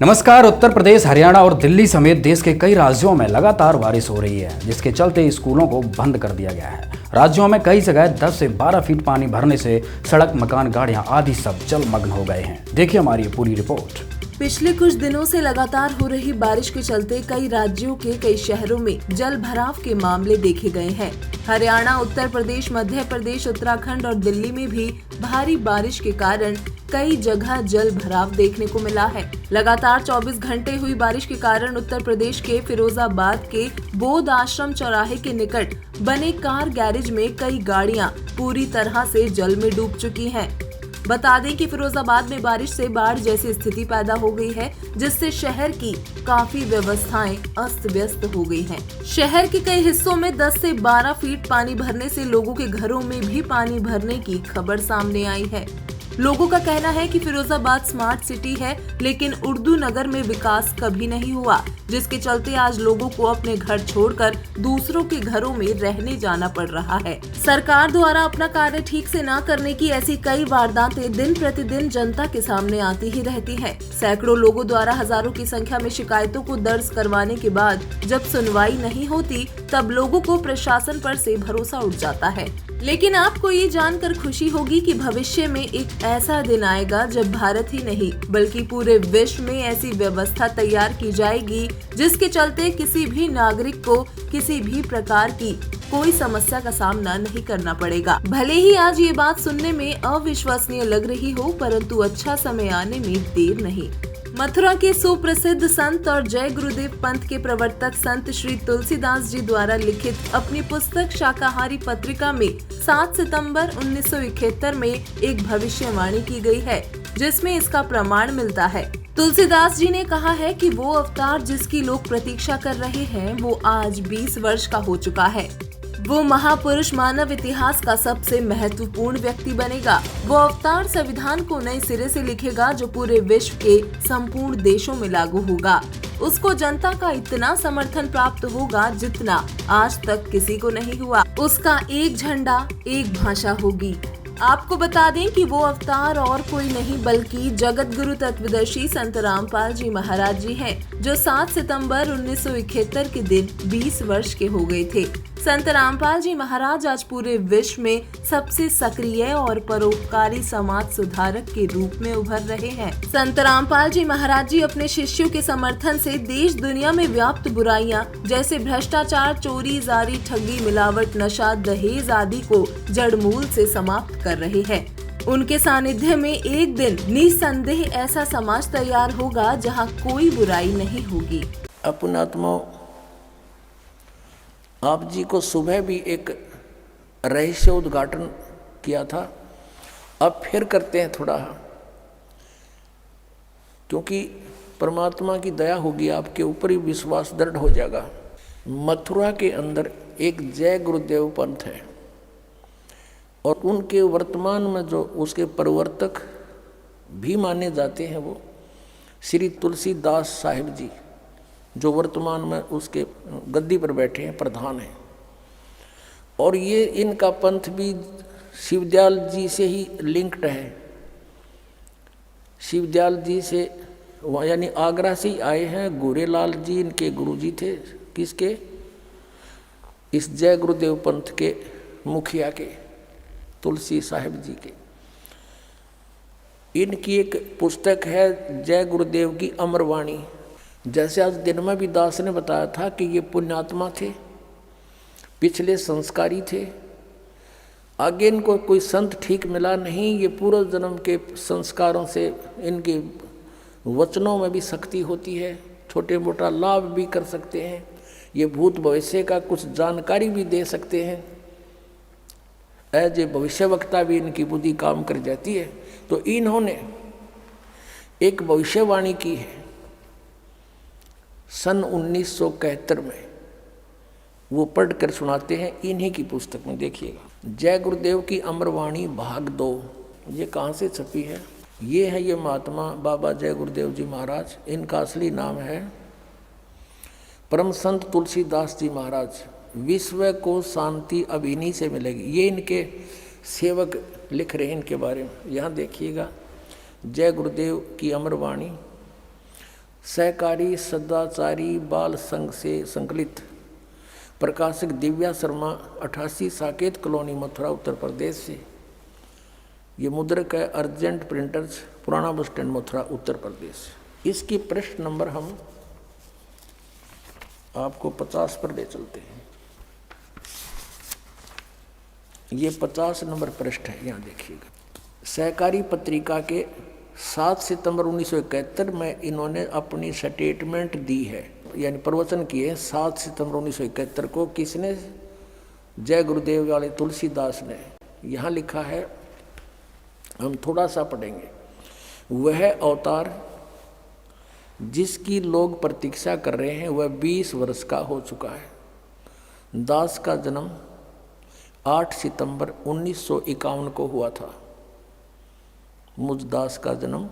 नमस्कार। उत्तर प्रदेश, हरियाणा और दिल्ली समेत देश के कई राज्यों में लगातार बारिश हो रही है, जिसके चलते स्कूलों को बंद कर दिया गया है। राज्यों में कई जगह 10 से 12 फीट पानी भरने से सड़क, मकान, गाड़ियां आदि सब जलमग्न हो गए हैं। देखिए हमारी ये पूरी रिपोर्ट। पिछले कुछ दिनों से लगातार हो रही बारिश के चलते कई राज्यों के कई शहरों में जल भराव के मामले देखे गए हैं। हरियाणा, उत्तर प्रदेश, मध्य प्रदेश, उत्तराखंड और दिल्ली में भी भारी बारिश के कारण कई जगह जल भराव देखने को मिला है। लगातार 24 घंटे हुई बारिश के कारण उत्तर प्रदेश के फिरोजाबाद के बोध आश्रम चौराहे के निकट बने कार गैरेज में कई गाड़ियां पूरी तरह से जल में डूब चुकी हैं। बता दें कि फिरोजाबाद में बारिश से बाढ़ जैसी स्थिति पैदा हो गई है, जिससे शहर की काफी व्यवस्थाएं अस्त व्यस्त हो गई हैं। शहर के कई हिस्सों में 10 से 12 फीट पानी भरने से लोगों के घरों में भी पानी भरने की खबर सामने आई है। लोगों का कहना है कि फिरोजाबाद स्मार्ट सिटी है, लेकिन उर्दू नगर में विकास कभी नहीं हुआ, जिसके चलते आज लोगों को अपने घर छोड़कर दूसरों के घरों में रहने जाना पड़ रहा है। सरकार द्वारा अपना कार्य ठीक से न करने की ऐसी कई वारदातें दिन प्रतिदिन जनता के सामने आती ही रहती है। सैकड़ों लोगों द्वारा हजारों की संख्या में शिकायतों को दर्ज करवाने के बाद जब सुनवाई नहीं होती, तब लोगों को प्रशासन पर से भरोसा उठ जाता है। लेकिन आपको ये जानकर खुशी होगी कि भविष्य में एक ऐसा दिन आएगा जब भारत ही नहीं बल्कि पूरे विश्व में ऐसी व्यवस्था तैयार की जाएगी, जिसके चलते किसी भी नागरिक को किसी भी प्रकार की कोई समस्या का सामना नहीं करना पड़ेगा। भले ही आज ये बात सुनने में अविश्वसनीय लग रही हो, परंतु अच्छा समय आने में देर नहीं। मथुरा के सुप्रसिद्ध संत और जय गुरुदेव पंथ के प्रवर्तक संत श्री तुलसीदास जी द्वारा लिखित अपनी पुस्तक शाकाहारी पत्रिका में 7 सितंबर 1971 में एक भविष्यवाणी की गई है, जिसमें इसका प्रमाण मिलता है। तुलसीदास जी ने कहा है कि वो अवतार जिसकी लोग प्रतीक्षा कर रहे हैं, वो आज 20 वर्ष का हो चुका है। वो महापुरुष मानव इतिहास का सबसे महत्वपूर्ण व्यक्ति बनेगा। वो अवतार संविधान को नए सिरे से लिखेगा, जो पूरे विश्व के संपूर्ण देशों में लागू होगा। उसको जनता का इतना समर्थन प्राप्त होगा जितना आज तक किसी को नहीं हुआ। उसका एक झंडा, एक भाषा होगी। आपको बता दें कि वो अवतार और कोई नहीं बल्कि जगत गुरु तत्वदर्शी संत रामपाल जी महाराज जी हैं, जो 7 सितंबर 1971 के दिन 20 वर्ष के हो गए थे। संत रामपाल जी महाराज आज पूरे विश्व में सबसे सक्रिय और परोपकारी समाज सुधारक के रूप में उभर रहे हैं। संत रामपाल जी महाराज जी अपने शिष्यों के समर्थन से देश दुनिया में व्याप्त बुराइयां जैसे भ्रष्टाचार, चोरी, जारी, ठगी, मिलावट, नशा, दहेज आदि को जड़मूल से समाप्त कर रहे हैं। उनके सानिध्य में एक दिन निसंदेह ऐसा समाज तैयार होगा जहां कोई बुराई नहीं होगी। अपनात्मा आप जी को सुबह भी एक रहस्य उद्घाटन किया था, अब फिर करते हैं थोड़ा, क्योंकि परमात्मा की दया होगी आपके ऊपर ही विश्वास दृढ़ हो जाएगा। मथुरा के अंदर एक जय गुरुदेव पंथ है और उनके वर्तमान में जो उसके प्रवर्तक भी माने जाते हैं वो श्री तुलसीदास साहिब जी, जो वर्तमान में उसके गद्दी पर बैठे हैं, प्रधान हैं। और ये इनका पंथ भी शिवदयाल जी से ही लिंक्ड है। शिवदयाल जी से यानी आगरा से ही आए हैं। गोरेलाल जी इनके गुरुजी थे, किसके? इस जय गुरुदेव पंथ के मुखिया के, तुलसी साहिब जी के। इनकी एक पुस्तक है जय गुरुदेव की अमरवाणी। जैसे आज दिन में भी दास ने बताया था कि ये पुण्यात्मा थे, पिछले संस्कारी थे, आगे इनको कोई संत ठीक मिला नहीं। ये पूर्व जन्म के संस्कारों से इनके वचनों में भी शक्ति होती है, छोटे मोटा लाभ भी कर सकते हैं, ये भूत भविष्य का कुछ जानकारी भी दे सकते हैं। एज ए भविष्यवक्ता भी इनकी बुद्धि काम कर जाती है। तो इन्होंने एक भविष्यवाणी की है सन 1971 में, वो पढ़ कर सुनाते हैं इन्हीं की पुस्तक में। देखिएगा, जय गुरुदेव की अमरवाणी भाग 2। ये कहाँ से छपी है? ये है ये महात्मा बाबा जय गुरुदेव जी महाराज। इनका असली नाम है परम संत तुलसीदास जी महाराज। विश्व को शांति अब इन्हीं से मिलेगी। ये इनके सेवक लिख रहे हैं इनके बारे में। यहाँ देखिएगा, जय गुरुदेव की अमरवाणी सहकारी सदाचारी बाल संघ से संकलित। प्रकाशक दिव्या शर्मा, 88 साकेत कॉलोनी, मथुरा, उत्तर प्रदेश से। ये मुद्रक है अर्जेंट प्रिंटर्स, पुराना बस स्टैंड, मथुरा, उत्तर प्रदेश। इसकी पृष्ठ नंबर हम आपको 50 पर ले चलते हैं। ये 50 नंबर पृष्ठ है, यहाँ देखिएगा। सहकारी पत्रिका के 7 सितंबर 1971 में इन्होंने अपनी स्टेटमेंट दी है, यानी प्रवचन किए 7 सितंबर 1971 को। किसने? जय गुरुदेव वाले तुलसीदास ने। यहाँ लिखा है, हम थोड़ा सा पढ़ेंगे। वह अवतार जिसकी लोग प्रतीक्षा कर रहे हैं वह 20 वर्ष का हो चुका है। दास का जन्म 8 सितंबर 1951 को हुआ था। मुझ दास का जन्म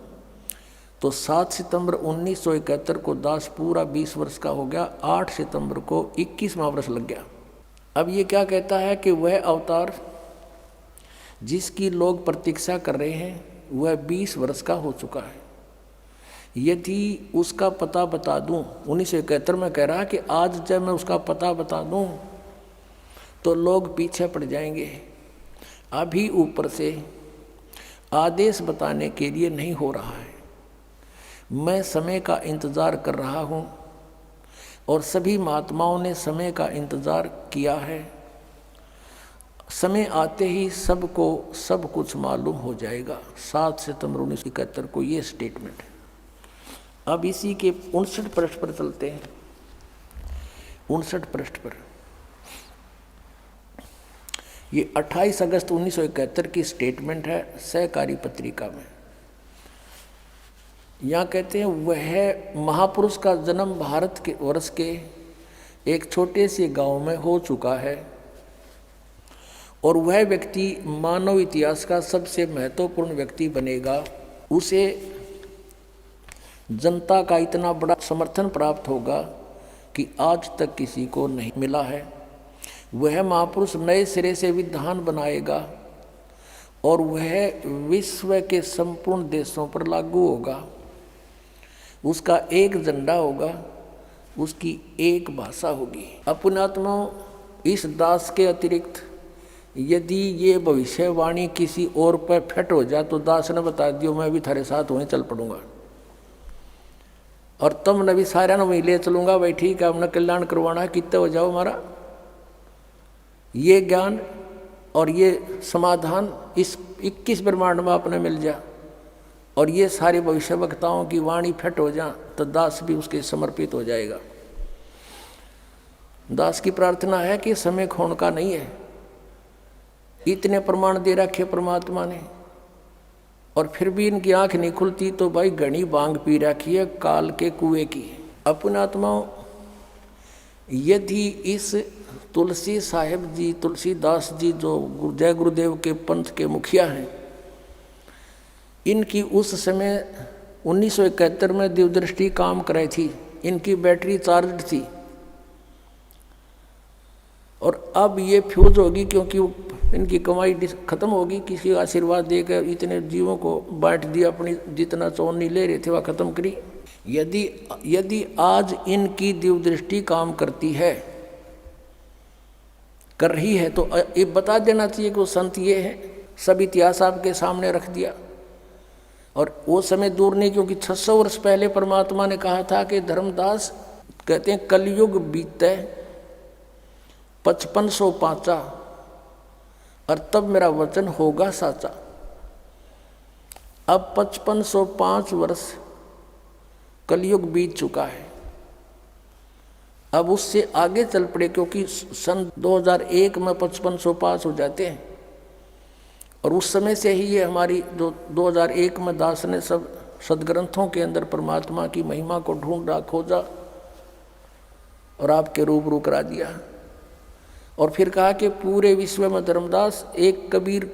तो 7 सितंबर 1971 को दास पूरा 20 वर्ष का हो गया। 8 सितंबर को 21वां वर्ष लग गया। अब ये क्या कहता है कि वह अवतार जिसकी लोग प्रतीक्षा कर रहे हैं वह 20 वर्ष का हो चुका है। यदि उसका पता बता दूं, 1971 में कह रहा है कि आज जब मैं उसका पता बता दूं तो लोग पीछे पड़ जाएंगे। अभी ऊपर से आदेश बताने के लिए नहीं हो रहा है। मैं समय का इंतज़ार कर रहा हूँ और सभी महात्माओं ने समय का इंतज़ार किया है। समय आते ही सबको सब कुछ मालूम हो जाएगा। 7 सितंबर 1971 को ये स्टेटमेंट है। अब इसी के 59 पृष्ठ पर चलते हैं। 59 पृष्ठ पर ये 28 अगस्त 1971 की स्टेटमेंट है सहकारी पत्रिका में। यहाँ कहते हैं वह महापुरुष का जन्म भारत के वर्ष के एक छोटे से गांव में हो चुका है और वह व्यक्ति मानव इतिहास का सबसे महत्वपूर्ण व्यक्ति बनेगा। उसे जनता का इतना बड़ा समर्थन प्राप्त होगा कि आज तक किसी को नहीं मिला है। वह महापुरुष नए सिरे से विधान बनाएगा और वह विश्व के संपूर्ण देशों पर लागू होगा। उसका एक झंडा होगा, उसकी एक भाषा होगी। अपनात्मा इस दास के अतिरिक्त यदि ये भविष्यवाणी किसी और पर फिट हो जाए तो दास ने बता दियो मैं भी थारे साथ वहीं चल पड़ूंगा और तुम ने भी सारा ने वहीं ले चलूंगा। भाई ठीक है, हमने कल्याण करवाना है, कितने हो जाओ हमारा। ये ज्ञान और ये समाधान इस 21 ब्रह्मांड में आपने मिल जा और ये सारे भविष्य वक्ताओं की वाणी फिट हो जा तो दास भी उसके समर्पित हो जाएगा। दास की प्रार्थना है कि समय खोने का नहीं है। इतने प्रमाण दे रखे परमात्मा ने और फिर भी इनकी आंख नहीं खुलती तो भाई घनी बांग पी रखी है काल के कुएं की। अपनात्माओं, यदि इस तुलसी साहिब जी, तुलसीदास जी जो जय गुरुदेव के पंथ के मुखिया हैं, इनकी उस समय 1971 में दिव्यदृष्टि काम कराई थी, इनकी बैटरी चार्ज थी और अब ये फ्यूज होगी क्योंकि इनकी कमाई खत्म होगी। किसी का आशीर्वाद देकर इतने जीवों को बांट दिया, अपनी जितना चौनी ले रहे थे वह खत्म करी। यदि आज इनकी दिव्यदृष्टि काम करती है, कर रही है, तो ये बता देना चाहिए कि वो संत ये है। सब इतिहास आपके सामने रख दिया और वो समय दूर नहीं, क्योंकि 600 वर्ष पहले परमात्मा ने कहा था कि धर्मदास कहते हैं कलयुग बीते 5505 और तब मेरा वचन होगा साचा। अब 5505 वर्ष कलयुग बीत चुका है। अब उससे आगे चल पड़े, क्योंकि सन 2001 में 5505 हो जाते हैं और उस समय से ही ये हमारी जो 2001 में दास ने सब सदग्रंथों के अंदर परमात्मा की महिमा को ढूंढा, खोजा और आपके रूबरू करा दिया। और फिर कहा कि पूरे विश्व में धर्मदास एक कबीर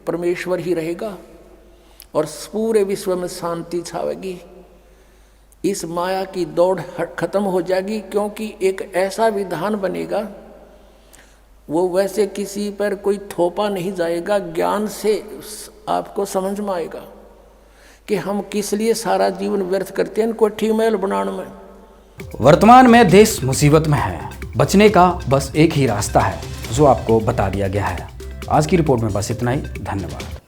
परमेश्वर ही रहेगा और पूरे विश्व में शांति छावेगी। इस माया की दौड़ खत्म हो जाएगी, क्योंकि एक ऐसा विधान बनेगा वो वैसे किसी पर कोई थोपा नहीं जाएगा, ज्ञान से आपको समझ में आएगा कि हम किस लिए सारा जीवन व्यर्थ करते हैं कोठी महल बनाने में। वर्तमान में देश मुसीबत में है, बचने का बस एक ही रास्ता है जो आपको बता दिया गया है। आज की रिपोर्ट में बस इतना ही। धन्यवाद।